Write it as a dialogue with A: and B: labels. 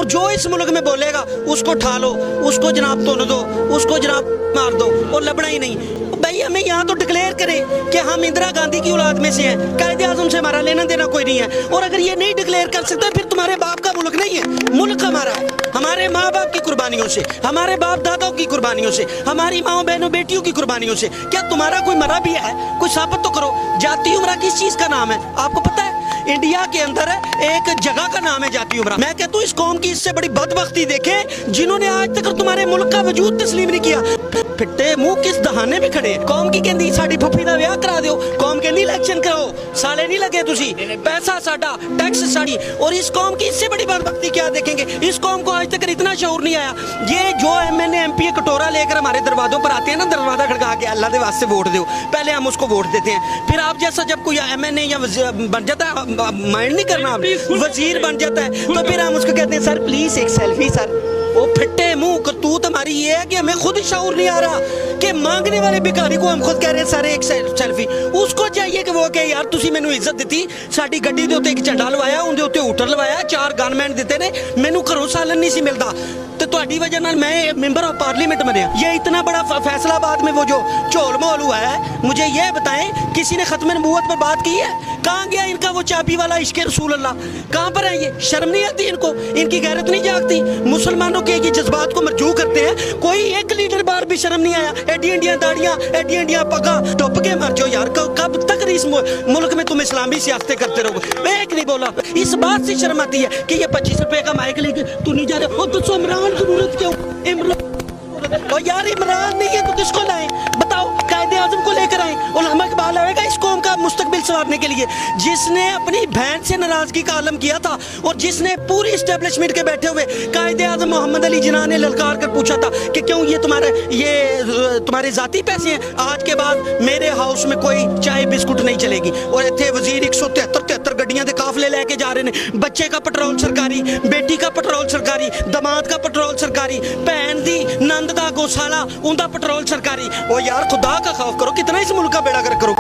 A: जो इस मुल्क में बोलेगा उसको ठा लो, उसको जनाब तुन दो, उसको जनाब मार दो, और लबना ही नहीं। भाई हमें यहाँ तो डिक्लेयर करें कि हम इंदिरा गांधी की औलाद में से हैं, कायदे आज़म से हमारा लेना देना कोई नहीं है। और अगर ये नहीं डिक्लेयर कर सकते फिर तुम्हारे बाप का मुल्क नहीं है, मुल्क हमारा है, हमारे माँ बाप की कुर्बानियों से, हमारे बाप दादाओं की कुर्बानियों से, हमारी माँ बहनों बेटियों की कुर्बानियों से। क्या तुम्हारा कोई मरा भी है? कोई साबित तो करो। जाति उमरा किस चीज का नाम है आपको पता है? इंडिया के अंदर एक जगह का नाम है जाति उमरा। मैं कहता हूँ इस कौम की इससे बड़ी बदबख्ती देखे जिन्होंने आज तक तुम्हारे मुल्क का वजूद तस्लीम नहीं किया। फिट्टे मुंह किस दहाने भी खड़े। कौम की कहती साड़ी फुफी का ब्याह करा दो, कौम कहती इलेक्शन कराओ, साले नहीं लगे तुसी, पैसा साडा, टैक्स साड़ी। और इस कौम की इससे बड़ी बदबख्ती क्या देखेंगे? इस कौम को आज तक इतना शऊर नहीं आया। ये जो MNA MP कटोरा लेकर हमारे दरवाजों पर आते हैं ना, दरवाजा खड़का के अल्लाह के वास्ते वोट दो, पहले हम उसको वोट देते हैं। फिर आप जैसा जब कोई MNA या बन जाता है, माइंड नहीं करना, वजीर बन जाता है, तो फिर हम उसको कहते हैं सर प्लीज एक सेल्फी सर। वो फिट्टे मुंह करतूत हमारी ये है कि हमें खुद शऊर नहीं आ रहा कि मांगने वाले भिखारी को हम खुद कह रहे हैं सर एक सेल्फी। उसको चाहिए कि वो कहे यार तुसी मैनू इज्जत दी, साडी गड्डी दे उत्ते एक झंडा लवाया, उनके उत्ते हूटर लवाया, 4 गनमैन दिते ने, मैनू घरों सालन नहीं सी मिलता, तो ਤੁਹਾਡੀ वजह नाल मैं मेंबर ऑफ पार्लियामेंट बनिया। ये इतना बड़ा फैसलाबाद में वो जो चोल मोल हुआ है, मुझे ये बताएं किसी ने खत्म नबूवत पर बात की है? कहाँ गया इनका वो चाबी वाला इश्क रसूल अल्लाह? कहाँ पर है ये? शर्म नहीं आती इनको? इनकी गैरत नहीं जागती? मुसलमानों के ये जज्बात को मरजू करते हैं, कोई एक लीडर बार भी शर्म नहीं आया? एडी इंडिया दाड़ियाँ, एडी इंडिया पगा, टुप के मर जाओ यार। कब तक इस मुल्क में तुम इस्लामी सियासतें करते रहोगे? एक नहीं बोला। इस बात से शर्म आती है कि ये 25 रुपए का माइक लेके तू नहीं जा रहे हो, तो इमरान जरूरत क्यों? इमरान और यार इमरान नहीं है तो किसको लाएं बताओ? कायदे आज़म को लेकर आए, उलमा इकबाल आएगा इस कौम का मुस्तकबिल संवारने के लिए, जिसने अपनी बहन से नाराजगी का आलम किया था और जिसने पूरी इस्टेब्लिशमेंट के बैठे हुए कायदे आज़म मोहम्मद अली जिन्ना ने ललकार कर पूछा था कि क्यों ये तुम्हारे जाती पैसे हैं, आज के बाद मेरे हाउस में कोई चाय बिस्कुट नहीं चलेगी। और इतने वजीर 173 गड्डियां दे काफले लेके जा रहे हैं, बच्चे का पेट्रोल सरकारी, बेटी का पेट्रोल सरकारी, दमाद का पेट्रोल सरकारी, भैन दी नंद दा गौशाला उनका पेट्रोल सरकारी। ओ यार खुदा का खौफ करो, कितना इस मुल्क का बेड़ा गर्क करो।